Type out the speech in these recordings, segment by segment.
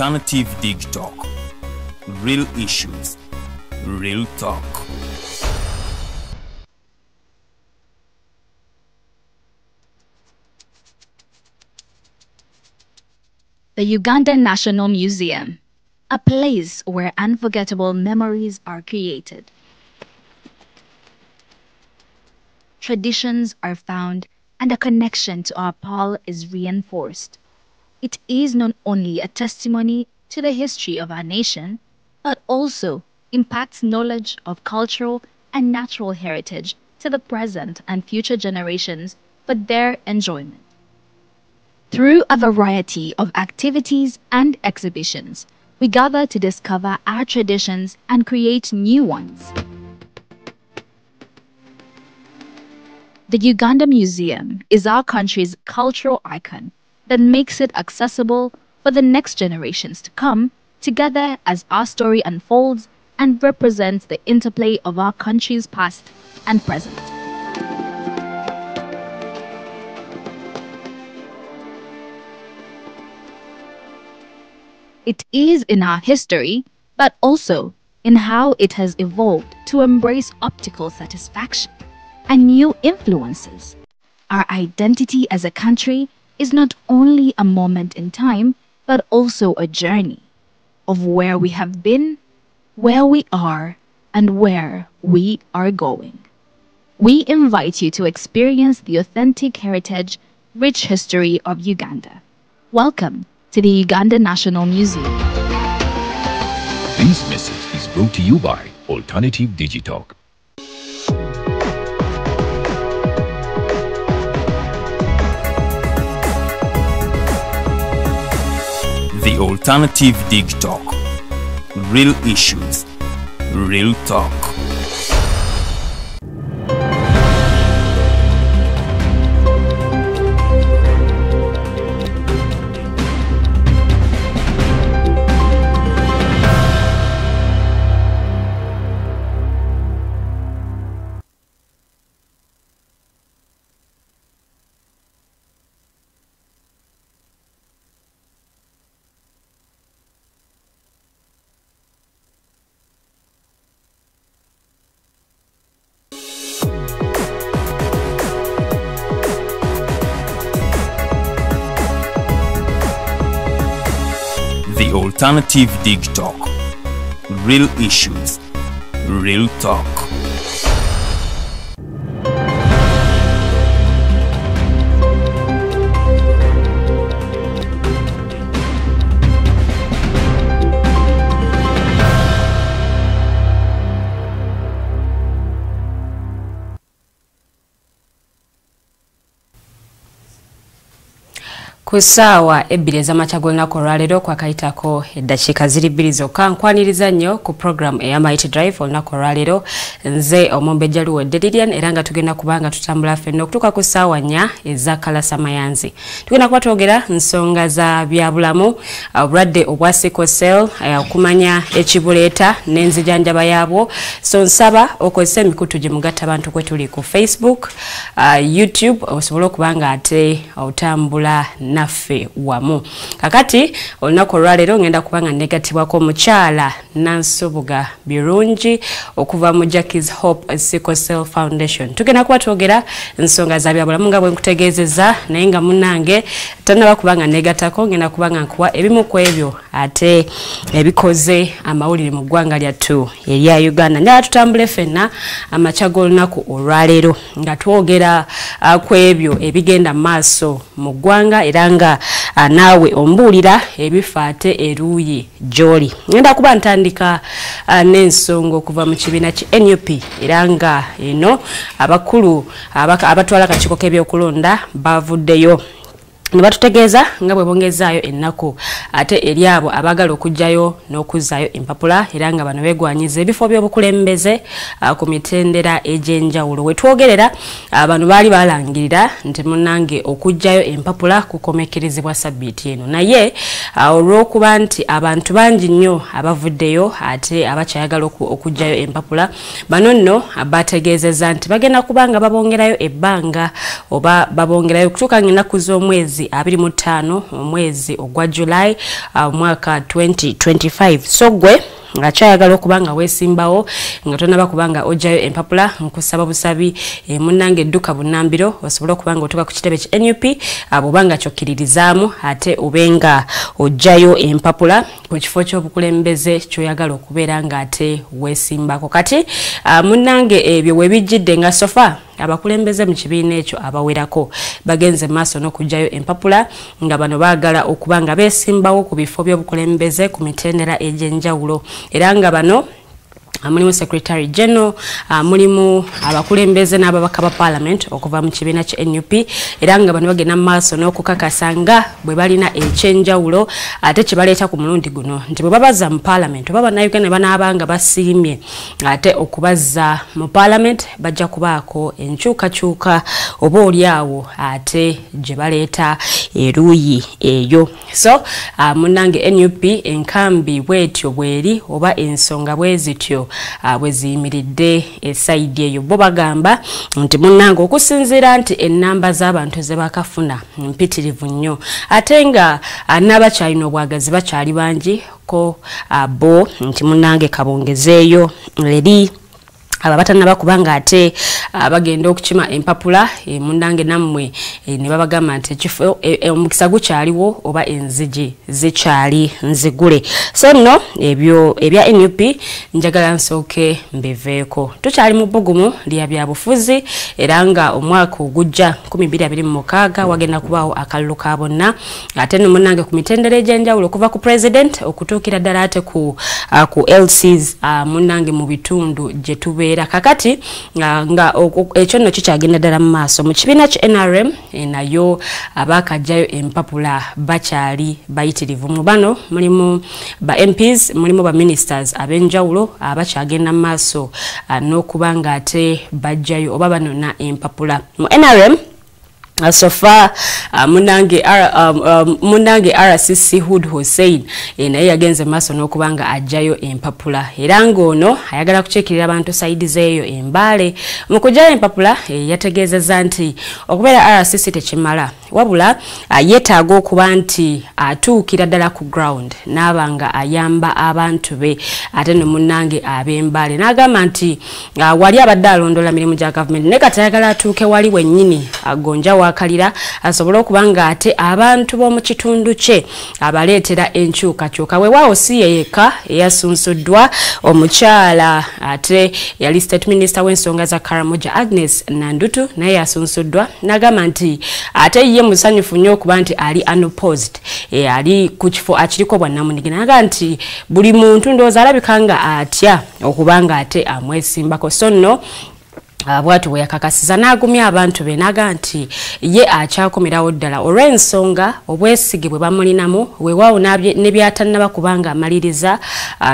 Alternative Dig Talk. Real issues, real talk. The Ugandan National Museum, a place where unforgettable memories are created. Traditions are found and a connection to our Pearl is reinforced. It is not only a testimony to the history of our nation, but also impacts knowledge of cultural and natural heritage to the present and future generations for their enjoyment. Through a variety of activities and exhibitions, we gather to discover our traditions and create new ones. The Uganda Museum is our country's cultural icon that makes it accessible for the next generations to come together as our story unfolds and represents the interplay of our country's past and present. It is in our history, but also in how it has evolved to embrace optical satisfaction and new influences. Our identity as a country is not only a moment in time, but also a journey of where we have been, where we are, and where we are going. We invite you to experience the authentic heritage, rich history of Uganda. Welcome to the Uganda National Museum. This message is brought to you by Alternative Digitalk. The Alternative Dig Talk. Real issues, real talk. The Alternative Dig Talk. Real issues, real talk. Kusawa ebireza machagolina koralero kwa kaitako eddakiika ziri bbiri zokka nkwaniriza nnyo ku program eya Mighty Drive olunaku olwaleero nze Omumbejja Luwedde Lilian era nga tugenda kubanga tutambula ffenna okutuuka ku ssaawa 4 eza Kalasa Mayanzi. Tugenda kuba twogera nsonga za byabulamu, obulwadde obwa sickle cell, okumanya ekibuleeta n'enzijanjaba yaabwo. So nsaba okozesa emikutu gye mugatta abantu kwe tuli ku Facebook, YouTube osobola okubanga ate otambula naffe wamu. Kakati olunaku olwaleero ngenda kubanga negatibwako omukyala Nansubuga Birungi okuva mu Jackie's Hope Sickle Cell Foundation. Tugenda kuba twogera ensonga za byabulamu nga bwe nkutegeezezza, naye nga munnange tannaba kubanga negatako ngenda kubanga nkuwa ebimu ku ebyo ate ebikoze amawulire mu ggwanga lyattu erya Uganda. Njala tutambule ffenna amakya g'olunaku olwaleero nga twogera ku ebyo ebigenda maaso mu ggwanga era nga naawe ombuulira ebifaate eruuyi gy'oli. Ngenda kuba ntandika n'ensonga okuva mu kibiina ki NUP era nga eno abakulu abatwala akakiiko k'ebyokulonda bavuddeyo ne batutegeeza nga bwe bongezaayo ennaku ate eri abo abagala okujjayo n'okuzzaayo empapula era nga bano beegwanyiza ebifo by'obukulembeze ku mitendera egy'enjawulo. We twogerera bano baali balangirira nti munnange okujjayo empapula kukomekkerezebwa sabbiiti eno, naye olw'okuba nti abantu bangi nnyo abavuddeyo ate abakyayagala okujjayo empapula, bano nno bategeezezza nti bagenda kubanga babongerayo ebbanga oba babongerayo okutuuka ng'ennaku z'omwezi myezi 25 omwezi ogwa July mwaka 2025 so gwe ngachayagala okubanga wesimbawo nga tonaba kubanga ojayo empapula nkusaba busabi munnange edduka bunambiro osobola okubanga otuka ku kitebe kya NUP abobanga kyokiririzaamu ate obenga ojayo empapula ku kifo ky'obukulembeze kyoyagala okubeera nga ate wesimbako kati munnange ebyo webijjidde nga sofa abakulembeze mu kibiina ekyo abawerako bagenze maaso n'okujjayo empapula nga bano baagala okubanga beesimbawo ku bifo by'obukulembeze ku mitendera egy'enjawulo era nga bano mulimu Secretary General mulimu abakulembeze n'ababaka ba Parliament okuva mu kibiina kya NUP era nga bano bagenda maaso n'okukakasa nga bwe balina ekyenjawulo ate kibaleeta ku mulundi guno nti bwe babaza mu Parliament oba bannayuganda banaabanga basiimye ate okubaza mu Parliament bajja kubaako enkyukakyuka oba oliawo ate gye baleeta eruuyi eyo so munnange NUP enkambi bwetyo bweri oba ensonga bwezityo bweziyimiridde esaidi eyo bo bagamba nti munnange okusinziira nti ennamba z'abantu ze bakafuna mpitirivu nnyo ate nga n'abakyalina obwagazi bakyali bangi ko bo nti munnange kabongezeeyo eri ababatana bakubanga ate bagenda okukima empapula munnange nammwe ne babagamba nti ekifo omukisa gukyaliwo oba enzigi zikyali nzigule so nno ebyo ebya NUP njagala nsooke mbiveeko tukyali mu bbugumu lya byabufuzi era nga omwaka ogujja 2026 wagenda kubaawo akalulu ka bonna ate nno munnange ku mitendera egy'enjawulo okuva ku president okutuukira ddala ate ku LCs munnange mu bitundu gye tubeera kakati nga ekyo nno kikyagenda ddala mu maaso mu kibiina kya NRM nayo abakajjayo empapula bakyali bayitirivu mu bano mulimu ba MPs mulimu ba ministers ab'enjawulo abakyagenda mu maaso n'okuba ate bajjayo oba banona empapula mu NRM so far munange RCC Hood Hussein naye yagenze maaso n'okubanga ajjayo empapula era ng'ono ayagala kuceekirira abantu saidi zeeyo embale mu kujjayo empapula yategeezezza nti okubeera RCC tekimala wabula yeetaaga okuba nti atuukira ddala ku ground n'abanga ayamba abantu be ate ne munnange ab'embale n'agamba nti wali abadde alondola mirimu gya gavumenti naye kati ayagala atuuke wali wennyini agonja wakalira asobole okubanga ate abantu b'omu kitundu kye abaleetera enkyukakyuka weewaawo si yeyeka eyasunsuddwa omukyala ate yali state minister w'ensonga za Karamoja Agnes Nandutu naye yasunsuddwa n'agamba nti ate ye musanyufu nnyo okuba nti ali unopposed ali ku kifo akiriko bwannamunigina n'agamba nti buli muntu ndowooza alabika nga atya okubanga ate amwesimbako so nno bwatu bwe yakakasiza n'agumya abantu be n'agamba nti ye akyakomerawo ddala olw'ensonga obwesige bwe bamulinamu weewaawo ne byatannaba kubanga amaliriza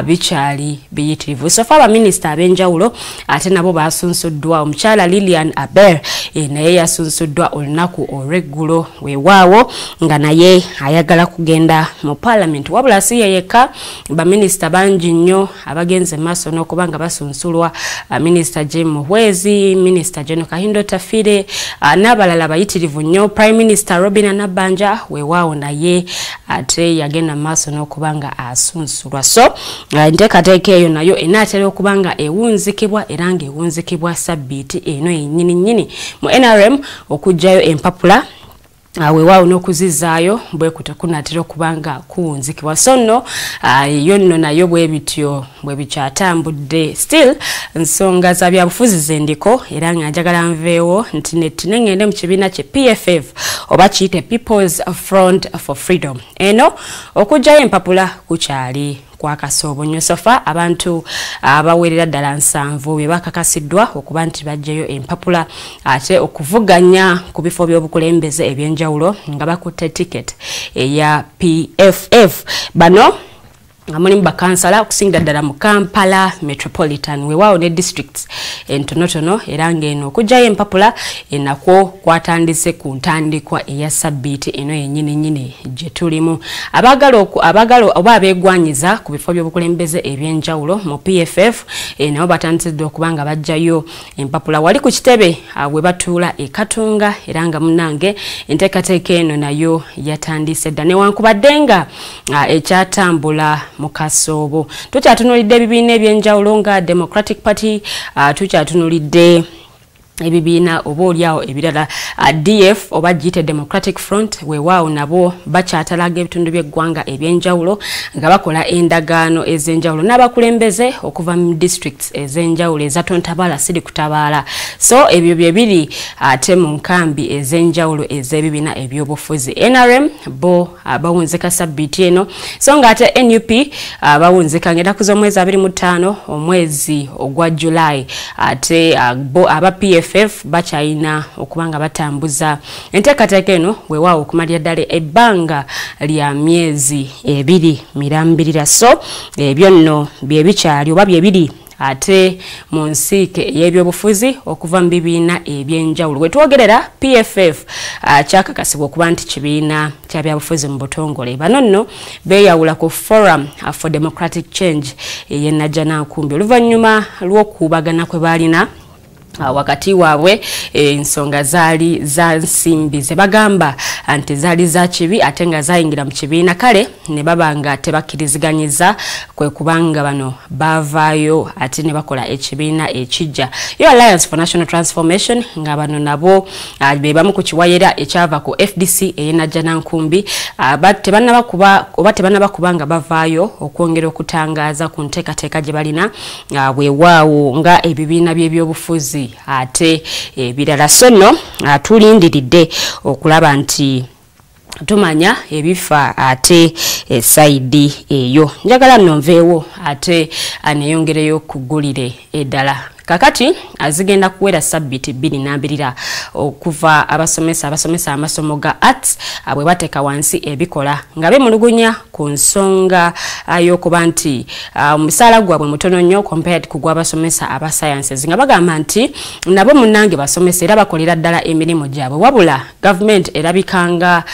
bikyali biyitirivu so far abaminisita ab'enjawulo ate nabo basunsuddwa omukyala Lilian Aber naye yasunsuddwa olunaku olw'eggulo weewaawo nga naye ayagala kugenda mu Parliament wabula si ye yekka baminisita bangi nnyo abagenze maaso n'okubanga basunsulwa minisita Jim Muhwezi Minister General Kahindo Tafire n'abalala bayitirivu nnyo Prime Minister Robina Nabanja weewaawo naye ate yagenda maaso n'okubanga asunsulwa so enteekateeka eyo nayo enaatera okubanga ewunzikibwa era nga ewunzikibwa sabbiiti eno yennyini mu NRM okujjayo empapula weewaawo n'okuzizaayo bwe kunaatera okubanga kuwunzikibwa so nno yo nno nayo bwe bityo bwe bikyatambudde still nsonga za byabufuzi zendiko era nga njagala nveewo nti ne ngende mu kibiina kye PFF oba kiyite People's Front for Freedom eno okujjayo empapula kukyali kwa kasoobo nnyo sofa abantu abawerera ddala 7 be bakakasiddwa okuba nti bajjayo empapula ate okuvuganya ku bifo by'obukulembeze ebyenjawulo nga bakutte ticket eya PFF bano mulimu bakansala okusingira ddala mu Kampala Metropolitan weewaawo ne districts entonotono era ng'eno okugyayo empapula enakwo kwatandise ku ntandikwa eya sabbiiti eno yennyini gye tulimu abagalo oba abeegwanyiza ku bifo by'obukulembeze ebyenjawulo mu PFF nabo batandisidde okuba nga bajjayo empapula wali ku kitebe we batuula e Katunga era nga munnange enteekateeka eno nayo yatandise dda newankubadde nga ekyatambula mu Kasoobo tukyatunulidde ebibiina ebyenjawulo nga Democratic Party tukyatunulidde ebibiina oba oliawo ebirala DF oba giyite Democratic Front weewaawo nabo bakyatalaga ebitundu by'eggwanga ebyenjawulo nga bakola endagaano ez'enjawulo n'abakulembeze okuva mu districts ez'enjawulo ezatontabaala siri kutabaala so ebyo bye biri ate mu nkambi ez'enjawulo ez'ebibiina ebyobufuzi NRM bo bawunzika sabbiiti eno so nga ate NUP bawunzika ng'ennaku z'omwezi 25 omwezi ogwa July ate bo aba PFF bakyayina okubanga batambuza enteekateeka eno weewaawo okumalira ddala ebbanga lya myezi 2 mirambirira so ebyo nno bye bikyali oba bye biri ate mu nsiike ey'ebyobufuzi okuva mu bibiina ebyenjawulo wetwogerera PFF kyakakasibwa okuba nti kibiina kya byabufuzi mu butongole bano nno beeyawula ku Forum for Democratic Change ey'Ennajjanankumbi oluvannyuma lw'okuubagana kwe baalina wakati waabwe ensonga zaali za nsimbi ze bagamba nti zaali za kibi ate nga zayingira mu kibiina kale ne babanga tebakkirizganyiza kwe kubanga bano bavaayo ate ne bakola ekibiina ekijja yo Alliance for National Transformation nga bano nabo be bamu ku kiwayera ekyava ku FDC ey'Ennajjanankumbi tebannabakuba nga bavaayo okwongera okutangaaza ku nteekateeka gye balina weewaawo nga ebibiina by'ebyobufuzi ate ebirala so nno tulindiridde okulaba nti tumanya ebifa ate esaidi eyo njagala nonveewo ate aneyongereyo kugulire eddala kakati azigenda kuwera sabbiiti 2 okuva abasomesa amasomo ga arts bwe bateeka wansi ebikola nga bemulugunya ku nsonga y'okuba nti omusaala gwabwe mutono nnyo compared ku gw'abasomesa aba sciences nga bagamba nti nabo munnange basomesa era bakolera ddala emirimu gyabwe wabula gavumenti erabikanga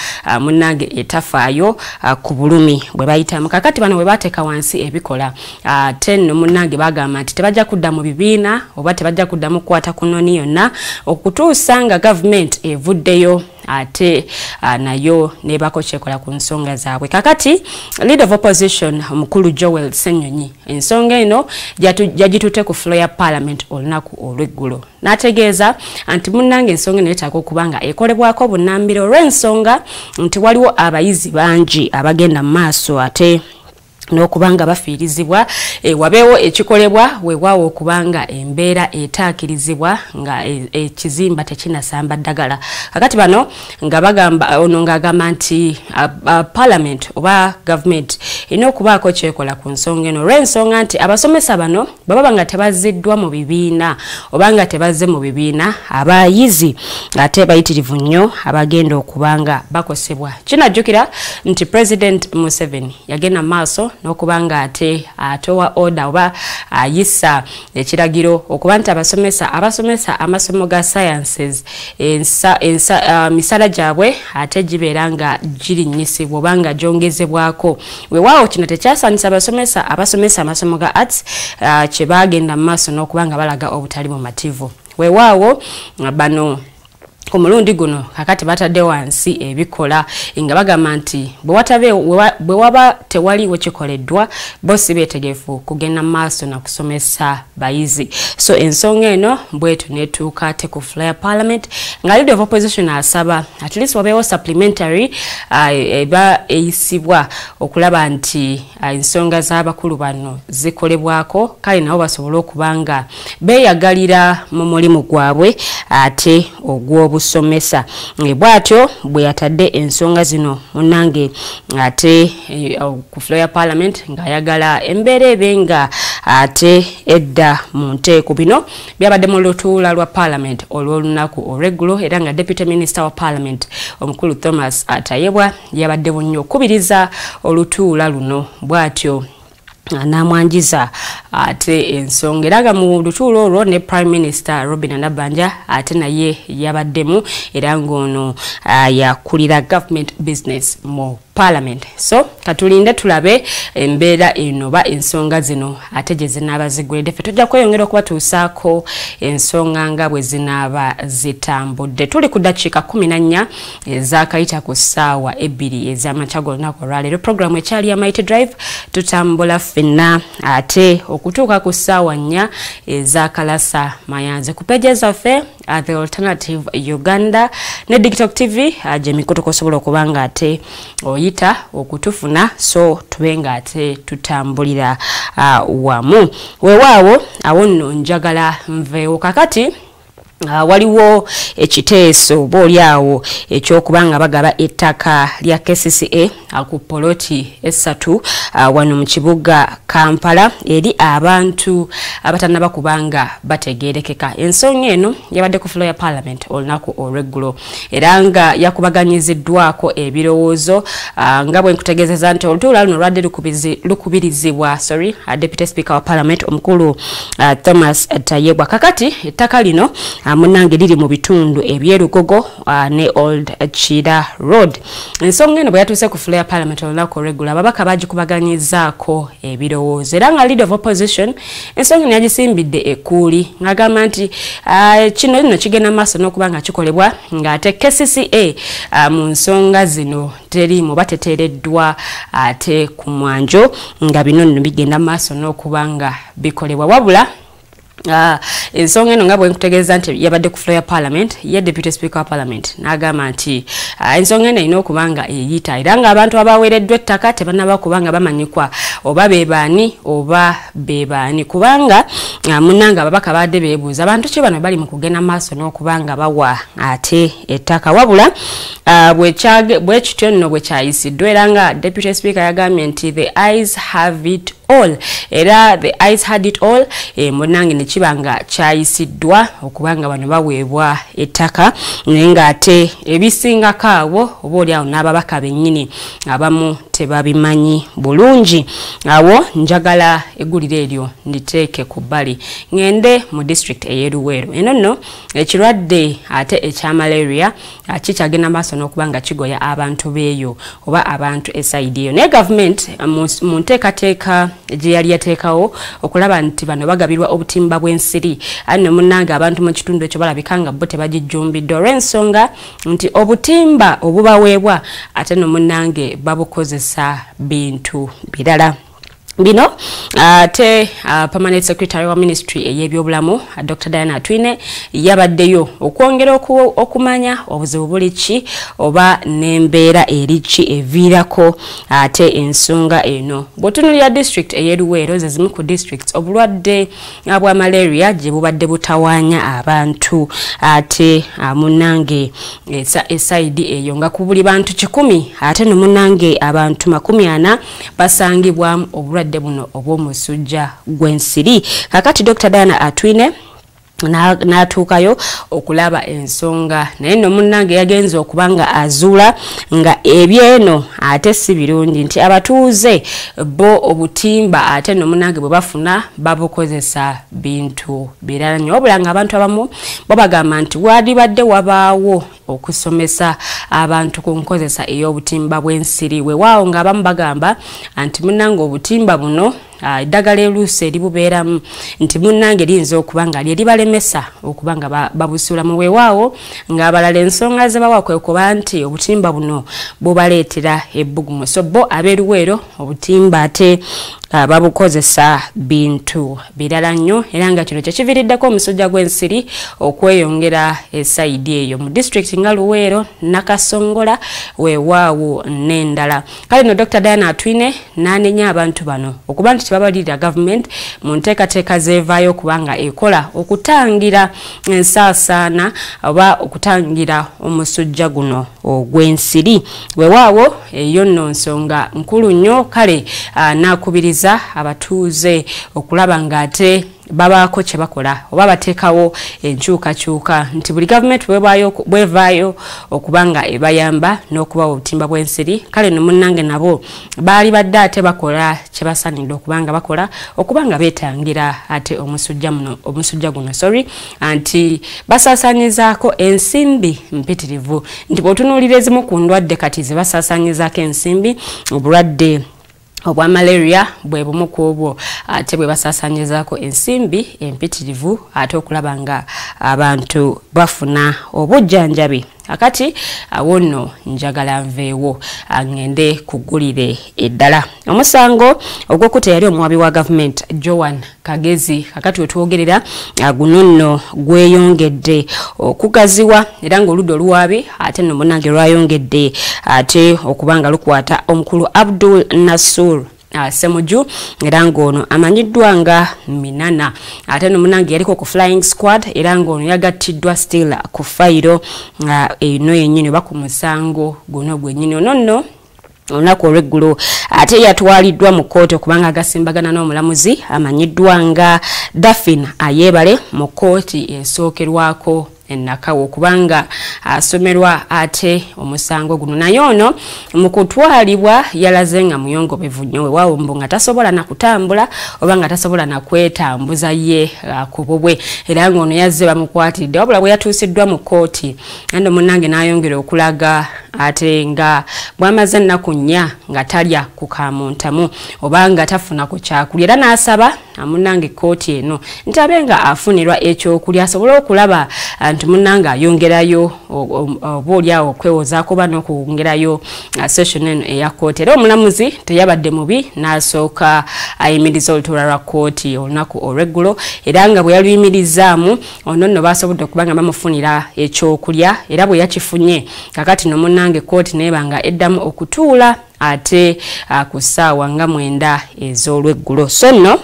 munnange etafaayo ku bulumi bwe bayitamu kakati bano bwe bateeka wansi ebikola ate nno munnange bagamba nti tebajja kudda mu bibiina oba tebajja kuddamu kukwata ku noni yonna okutuusa nga gavumenti evuddeyo ate nayo nebako kyekola ku nsonga zaabwe kakati leader of opposition omukulu Joel Ssenyonyi ensonga eno yagitutte ku floor ya parliament olunaku olw'eggulo n'ategeeza nti munnange ensonga eno yeetaaga okuba nga ekolebwako bunnambiro olw'ensonga nti waliwo abayizi bangi abagenda mu maaso ate n'okubanga bafiirizibwa wabeewo ekikolebwa weewaawo okubanga embeera etaakirizibwa nga ekizimba tekinasamba ddagala kakati bano nga bagamba ono ng'agamba nti parliament oba government erina okubaako kyekola ku nsonga eno olw'ensonga nti abasomesa bano baba nga tebazziddwa mu bibiina oba nga tebazze mu bibiina abayizi ate bayitirivu nnyo abagenda okubanga bakosebwa kinajjukira nti President Museveni yagenda maaso n'okubanga ate atowa order oba ayisa ekiragiro okuba nti abasomesa amasomo ga sciences misala gyabwe ate gibeera nga girinnyisibwa oba nga gyongezebwako weewaawo kino tekyasaanisa abasomesa amasomo ga arts kye baagenda mu maaso n'okuba nga balaga obutali bumativu weewaawo bano ku mulundi guno kakati batadde wansi ebikola nga bagamba nti bwe waba tewaliwo kikoleddwa bo si beetegefu kugenda maaso na kusomesa bayizi so ensonga eno bwetu netuuka ate ku floor ya parliament nga leader of opposition asaba at least wabeewo supplementary eba eyisibwa okulaba nti ensonga z'abakulu bano zikolebwako kale nabo basobole okubanga beeyagalira mu mulimu gwabwe ate ogw'obusomesa bwatyo bwe yatadde ensonga zino munnange ate ku floor ya parliament ng'ayagala embeera ebenga ate edda mu nteeko bino byabadde mu lutuula lwa parliament olw'olunaku olw'eggulo era nga deputy minister wa parliament omukulu Thomas Atayebwa yabadde nnyo okubiriza olutuula luno bwatyo namwanjiza ate ensonga era mu lutuulo olwo ne Prime Minister Robin Nabanja ate naye yabaddemu era ng'ono yakulira government business mu Parliament. So katulinde tulabe embeera eno ba ensonga zino ate gye zinaaba zigwedde. Ffe tujja kweyongera okubatuusaako ensonga nga bwe zinaaba zitambudde. Tuli ku ddakiika 14 ezakayita ku ssaawa 2 ez'amakya g'olunaku olwaleero. Programu ekyali ya Mighty Drive tutambula ffenna ate okutuuka ku ssaawa 4 ezakalasa mayanze. Ku peeji zaffe The Alternative Uganda ne TikTok TV gye mikutu kosobola okuba nga ate oyita okutufuna, so tubenga ate tutambulira wamu. Weewaawo awo nno njagala nveewo kakati waliwo ekiteeso boolyawo ekyokubanga bagaba ettaka lya KCCA ku poloti 3 wano mu kibuga Kampala eri abantu abatannaba kubanga bategeerekeka. Ensonga eno yabadde ku floor ya Parliament olunaku olweggulo era nga yakubaganyiziddwako ebirowoozo nga bwe nkutegeezeza nti olutuula luno lwadde lukubirizibwa Deputy Speaker wa Parliament omukulu Thomas Tayebwa. Kakati ettaka lino munange liri mu bitundu ebyerugogo ne Old Chida Road. Ensonga eno bwe yatuuse ku floor ya Parliament olunaku olweggulo ababaka bagikubaganyizaako ebirowoozo era nga Leader of Opposition ensonga eno yagisimbidde ekkuuli ng'agamba nti kino nno kigenda maaso n'okuba nga kikolebwa ng'ate KCCA mu nsonga zino teriimu bateteereddwa ate ku mwanjo nga bino nno bigenda maaso n'okuba nga bikolebwa wabula ensonga eno nga bwe nkutegeeza nti yabadde ku floor ya Parliament ye Deputy Speaker wa Parliament n'agamba nti ensonga eno erina okuba nga eyita era nga abantu abaweereddwa ettaka tebannaba kuba nga bamanyikwa oba beebaani oba beebaani kubanga munnange ababaka badde beebuuza abantu ki bano bali mu kugenda maaso n'okuba nga bawa ate ettaka wabula bwe kityo nno bwe kyayisiddwa era nga Deputy Speaker yagambye nti the eyes have it all era the eyes had it all munnange ne kibanga kyayisiddwa okubanga bano baweebwa ettaka naye ng'ate ebisingako abo oba oliawo n'ababaka bennyini abamu tebabimanyi bulungi. Awo njagala eggulire eryo nditeeke ku bbali ngende mu district ey'Eruweero. Eno nno ekirwadde ate ekya malaria kikyagenda maaso n'okuba nga kigoya abantu beeyo oba abantu esaidi eyo naye gavumenti mu nteekateeka gye yali yateekawo okulaba nti bano bagabirwa obutimba bw'ensiri anno munnange abantu mu kitundu ekyo balabika nga bo tebagijjumbidde olw'ensonga nti obutimba obubaweebwa ate no munnange babukozesa bintu birala. Bino ate Permanent Secretary wa Ministry ey'ebyobulamu Dr. Diana Atwine yabaddeyo okwongera okumanya obuzibu buli ki oba n'embeera eriki eviirako ate ensonga eno. Bw'otunuulira district ey'Eruweero ze zimu ku districts obulwadde bwa malaria gye bubadde butawaanya abantu ate munnange esaidi eyo nga ku buli bantu 100 ate no munnange abantu 40 basangibwamu obulwadde buno obw'omusujja gw'ensiri. Kakati Dr. Diana Atwine n'atuukayo okulaba ensonga naye nno munnange yagenze okubanga azuula nga ebyeno ate si birungi nti abatuuze bo obutimba ate nno munnange bwe bafuna babukozesa bintu birala nnyo wabula nga abantu abamu bo bagamba nti wandibadde wabaawo okusomesa abantu ku nkozesa ey'obutimba bw'ensiri weewaawo ng'abamu bagamba nti munnange obutimba buno eddagala eluusi eribubeeramu nti munnange liyinza okuba nga lyeribalemesa okuba nga babusuula mu weewaawo ng'abalala ensonga ze bawa kwe kuba nti obutimba buno bubaleetera ebbugumu so bo ab'Eruweero obutimba ate babukozesa bintu birala nnyo era nga kino kyekiviiriddeko omusujja gw'ensiri okweyongera esaidi eyo mu district nga Luweero Nakasongola weewaawo n'endala. Kale no Dr. Diana Atwine n'anenya abantu bano okuba nti tebabalirira government mu nteekateeka zeevaayo okubanga ekola okutangira ensaasaana oba okutangira omusujja guno ogw'ensiri. Weewaawo eyo nno nsonga nkulu nnyo kale n'akubiriza abatuuze okulaba ng'ate babaako kye bakola oba bateekawo enkyukakyuka nti buli gavumenti bwevaayo okubanga ebayamba n'okubawa obutimba bw'ensiri kale no munnange nabo baali badde ate bakola kye basanidde okubanga bakola okubanga beetangira ate omusujja guno anti basaasaanyizaako ensimbi mpitirivu nti bw'otunuulira ezimu ku ndwadde kati ze basaasaanyizaako ensimbi obulwadde obwa malaria bwe bumu ku obwo ate bwe basaasaanyizaako ensimbi empitirivu ate okulaba nga abantu bafuna obujjanjabi akati awono njagala nveewo ngende kugulire eddala omusango ogw'okutta yali omuwabi wa gavumenti Joan Kagezi akati wetwogerera guno nno gweyongedde okugaziwa era ng'oludda oluwabi ate nno munnange lwayongedde ate okubanga lukwata omukulu Abdul Nasur Semuju era ng'ono amanyiddwa nga Minana ate no munnange yaliko ku flying squad era ng'ono yagattiddwa still ku fayiro eno yennyini oba ku musango guno gwennyini ono olunaku olw'eggulu ate yatwaliddwa mu kkooti okubanga agasimbagana n'omulamuzi amanyiddwa nga Daphne Ayebale mu kkooti esookerwako Nakawo kubanga asomerwa ate omusango guno naye ono mu kutwalibwa yalaze nga muyongobevu nnyo weewaawo mbu nga tasobola na kutambula oba nga tasobola na kwetambuza ye ku bubwe era ng'ono yazze bamukwatidde wabula bwe yatuusiddwa mu kkooti ando munnange n'ayongera okulaga ate nga bw'amaze ennaku nnya nga talya ku kamuntamu oba nga tafuna ku kyakulya era n'asaba munnange kkooti eno nti abe nga afunirwa ekyokulya asobole okulaba nti munnange ayongerayo obaoliawo okwewozaako oba n'okwongerayo session eno eya kkooti era omulamuzi teyabadde mubi n'asooka ayimiriza olutuula lwa kkooti olunaku olw'eggulo era nga bwe yaluyimirizaamu ono nno baasobodde okuba nga bamufunira ekyokulya era bwe yakifunye kakati no munnange kkooti naye nga eddamu okutuula ate ku ssaawa nga 9 ez'olw'eggulo so nno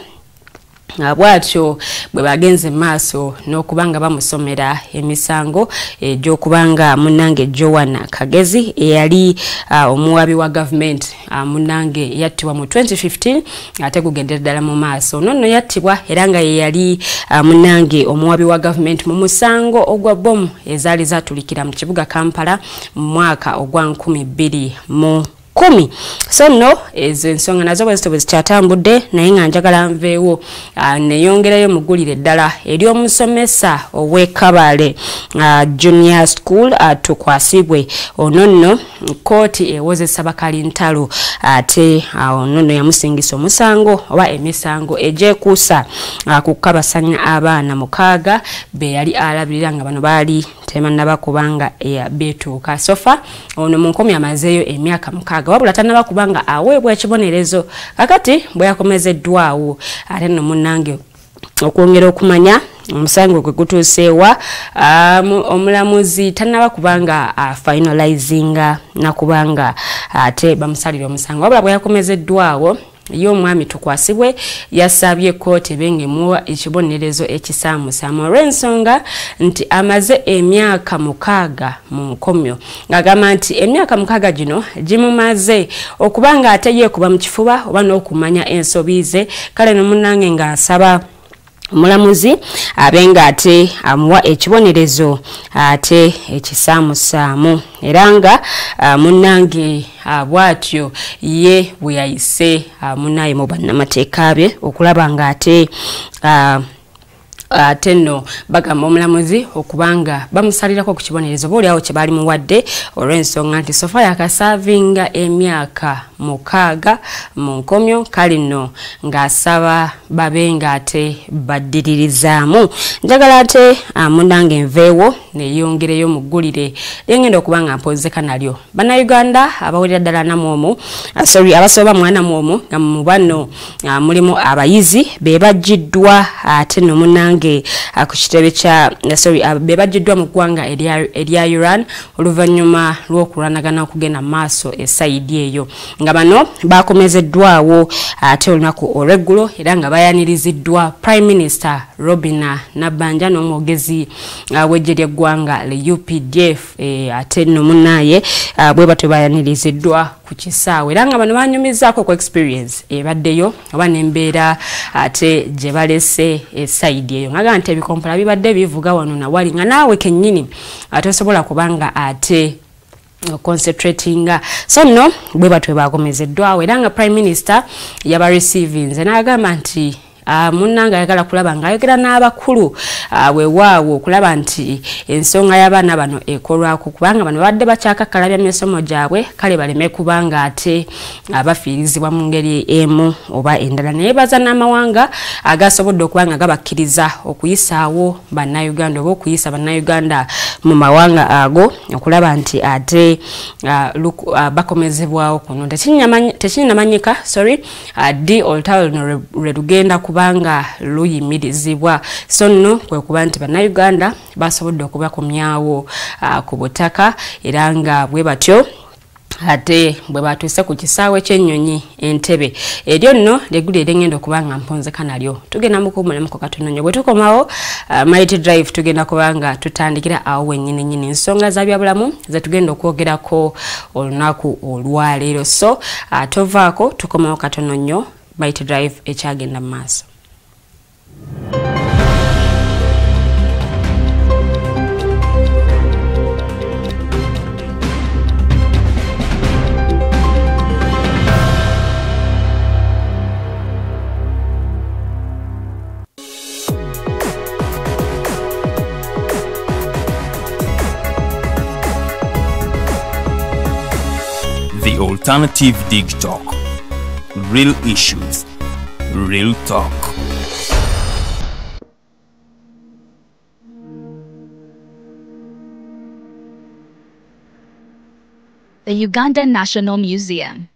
bwatyo bwe bagenze maaso n'okubanga bamusomera emisango egy'okubanga munnange Joan Kagezi eyali omuwabi wa gavumenti munnange yattibwa mu 2015 ate kugendera ddala mu maaso nonno yattibwa era nga ye yali munnange omuwabi wa gavumenti mu musango ogwa bomu ezaali zatulikira mu kibuga Kampala mu mwaka ogwa 2010 so no ezo ensonga nazo bwe zikyatambudde naye nga njagala nveewo neyongerayo mugulire ddala eri omusomesa ow'Ekabale Junior School tukwasibwe ono nno kkooti ewozesa bakalintalo ate ono nno yamusingisa omusango oba emisango egyekuusa ku kabasanya abaana 6 be yali alabirira nga bano baali temannaba kubanga beetuuka sofa ono mu nkomi amazeeyo emyaka 6 wabula tannaba kubanga aweebwa ekibonerezo kakati bwe yakomezeddwawo ate nno munnange okwongera okumanya omusango gwe gutuuseewa omulamuzi tannaba kubanga finalizinga nakubanga ate bamusalira omusango wabula bwe yakomezeddwawo yo mwami tukwasibwe yasabye kkooti bengemuwa ekibonerezo ekisaamusaamu olw'ensonga nti amaze emyaka 6 mu nkomyo ng'agamba nti emyaka 6 gino gimumaze okubanga ate yeekuba mu kifuba oba n'okumanya ensobi ze kale nomunnange ng'asaba omulamuzi abenga ate amuwa ekibonerezo ate ekisaamusaamu era nga munnange bwatyo ye bwe yayise munnaye mu bannamateeka be okulaba nga ate nno bagamba omulamuzi okubanga bamusalirako ku kibonerezo booliawo kye baali muwadde olw'ensonga nti sofa yakasaavinga emyaka 6 mu nkomyo kale nno ng'asaba babenga ate baddiririzaamu njagala ate munnange nveewo neyongereyo muggulire lyengenda okuba nga mpozeka nalyo bannayuganda abawulira ddala namwomu abasoba mwanamwomu nga mu bano mulimu abayizi be bajjiddwa ate nno munnange bannange ku kitebe kya be bajiddwa mu ggwanga erya Iran oluvannyuma lw'okulwanagana okugenda maaso esayidi eyo nga bano bakomezeddwawo ate olunaku olweggulo era nga bayaniriziddwa Prime Minister Robin Nabbanja n'omwogezi w'eggye ly'eggwanga le UPDF ate nno munnaye bwe batyo bayaniriziddwa ku kisaawe era nga bano banyumizaako ku experience ebaddeyo oba n'embeera ate gye balese esayidi eyo ngaga nti ebikompola bibadde bivuga wano na wali nga naawe kennyini tosobola kubanga ate concentrating so no bwe batwe bakomezeddwawo era nga Prime Minister yaba receiving n'agamba nti munnanga ayagala kulaba ng'ayogera n'abakulu weewaawo okulaba nti ensonga y'abaana bano ekolwako kubanga bano badde bakyakakkalabya misomo gyabwe kale baleme kubanga ate abafiirizibwa mu ngeri emu oba endala naye baza n'amawanga agasobodde okubanga gabakkiriza okuyisaawo bannayuganda oba okuyisa bannayuganda mu mawanga ago okulaba nti ate bakomezebwawo kuno tekinnamanyika ddi olutalo luno lwe lugenda kubanga luyimirizibwa so nno kwe kuba nti bannayuganda basobodde okubakomyawo ku butaka era nga bwe batyo ate bwe batuuse ku kisaawe ky'ennyonyi Entebbe eryo nno lyeggulo erengenda okubanga mponzeka nalyo tugenda mukuwumulamuko katono nnyo bwe tukomawo Mighty Drive tugenda kubanga tutandikira awo wennyini ensonga za byabulamu ze tugenda okwogerako olunaku olwaleero so tovaako tukomawo katono nnyo Mighty Drive ekyagenda mu maaso. The Alternative Dig Talk. Real issues, real talk. The Ugandan National Museum,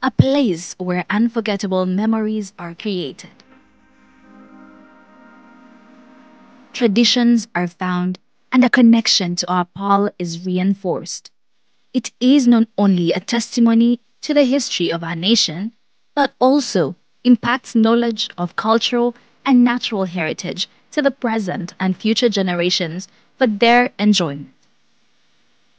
a place where unforgettable memories are created. Traditions are found and a connection to our Paul is reinforced. It is not only a testimony to the history of our nation, but also impacts knowledge of cultural and natural heritage to the present and future generations for their enjoyment.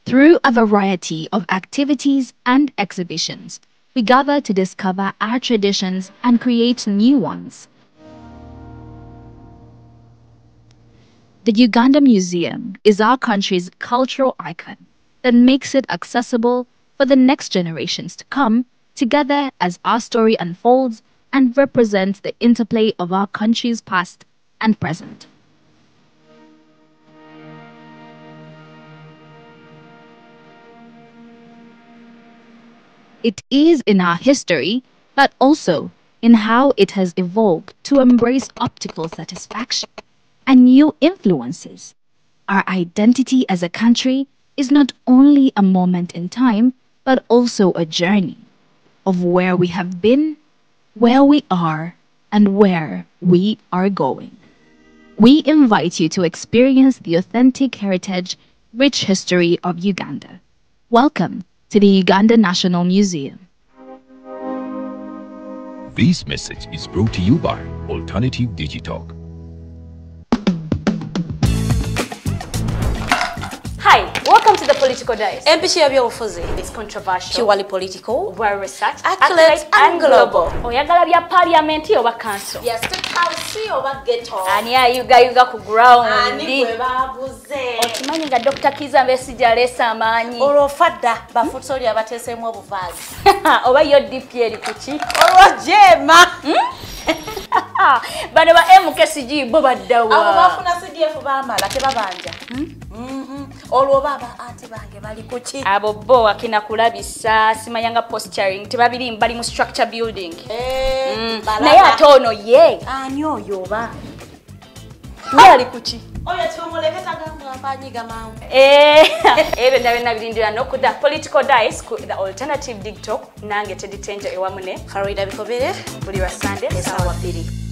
Through a variety of activities and exhibitions, we gather to discover our traditions and create new ones. The Uganda Museum is our country's cultural icon that makes it accessible for the next generations to come together as our story unfolds and represents the interplay of our country's past and present. It is in our history, but also in how it has evolved to embrace optical satisfaction and new influences. Our identity as a country is not only a moment in time, but also a journey of where we have been, where we are, and where we are going. We invite you to experience the authentic heritage, rich history of Uganda. Welcome to the Uganda National Museum. This message is brought to you by Alternative Digital. Hi, welcome to the Political Dice. MPC Abiofuzi. It's controversial, Purely political, well researched, accurate and global. Oyagala bya parliament oba council. Yes, state house oba ghetto. Ani ayuga ku ground. Ani kwe babuze. Okimanyi nga Dr. Kizza Besigye alesa amaanyi. Olwofadda bafutoli abateesemu obuvaazi. Oba yo DP eri kuki? Olwojema. Bano ba MKCG bo baddawa. Abo bafuna CDF bamala tebabanja. Olwo baba ati bange bali kuki? Abo bo akina kulabisa simayanga posturing tebabiri mbali mu structure building. Naye atono ye. Ani oyo ba? Yali kuki? Oyo tumuleketa gamu ampanyiga mawu. Ebe ndabena birindira nokuda Political Dice ku the Alternative Digital nange Teddy Tenje ewamune. Farida Bikobere buli wa Sunday sawa 2.